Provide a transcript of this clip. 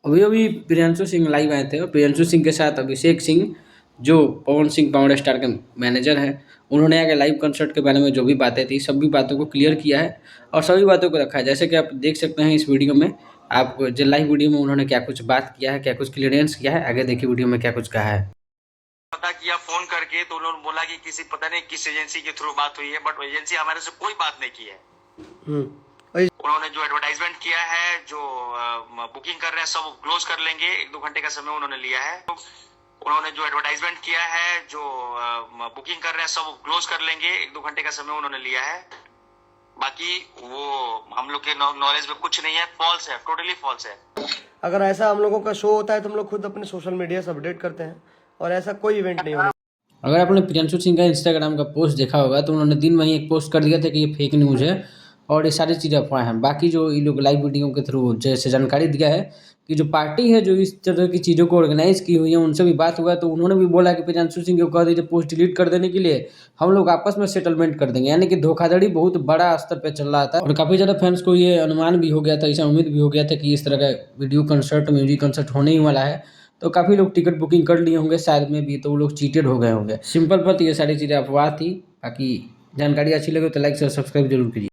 अभी अभी प्रियांशु सिंह लाइव आए थे और प्रियांशु सिंह के साथ अभिषेक सिंह जो पवन सिंह पावर स्टार के मैनेजर हैं, उन्होंने आगे लाइव कंसर्ट के बारे में जो भी बातें थी सभी बातों को क्लियर किया है और सभी बातों को रखा है। जैसे कि आप देख सकते हैं इस वीडियो में, आप जो लाइव वीडियो में उन्होंने क्या कुछ बात किया है, क्या कुछ क्लियरेंस किया है, आगे देखिए वीडियो में क्या कुछ कहा है। पता किया फोन करके तो उन्होंने बोला कि किसी पता नहीं किस एजेंसी के थ्रू बात हुई है, बट एजेंसी हमारे से कोई बात नहीं की है। उन्होंने जो एडवर्टाइजमेंट किया है, जो बुकिंग कर रहे हैं सब क्लोज कर लेंगे, 1-2 घंटे का समय उन्होंने लिया है। उन्होंने जो एडवर्टाइजमेंट किया है, जो बुकिंग कर रहे हैं सब क्लोज कर लेंगे, 1-2 घंटे का समय उन्होंने लिया है। बाकी वो हम लोग के नॉलेज में कुछ नहीं है, फॉल्स है, टोटली फॉल्स है। अगर ऐसा हम लोगों का शो होता है तो हम लोग खुद अपने सोशल मीडिया से अपडेट करते हैं और ऐसा कोई इवेंट नहीं होने। अगर आपने प्रियांशु सिंह का इंस्टाग्राम का पोस्ट देखा होगा तो उन्होंने दिन में ही एक पोस्ट कर दिया था कि ये फेक न्यूज़ है और ये सारी चीज़ें अफवाह हैं। बाकी जो ये लोग लाइव वीडियो के थ्रू जैसे जानकारी दिया है कि जो पार्टी है जो इस तरह की चीज़ों को ऑर्गेनाइज की हुई है उनसे भी बात हुआ, तो उन्होंने भी बोला कि प्रियांशु सिंह को कह दीजिए पोस्ट डिलीट कर देने के लिए, हम लोग आपस में सेटलमेंट कर देंगे। यानी कि धोखाधड़ी बहुत बड़ा स्तर पर चल रहा था और काफ़ी ज़्यादा फैंस को ये अनुमान भी हो गया था, ऐसा उम्मीद भी हो गया था कि इस तरह का वीडियो कंसर्ट म्यूजिक कंसर्ट होने ही वाला है। तो काफ़ी लोग टिकट बुकिंग कर लिए होंगे शायद में भी, तो वो लोग चीटेड हो गए होंगे। सिंपल बात ये सारी चीज़ें अफवाह थी। बाकी जानकारी अच्छी लगे तो लाइक से सब्सक्राइब जरूर कीजिए।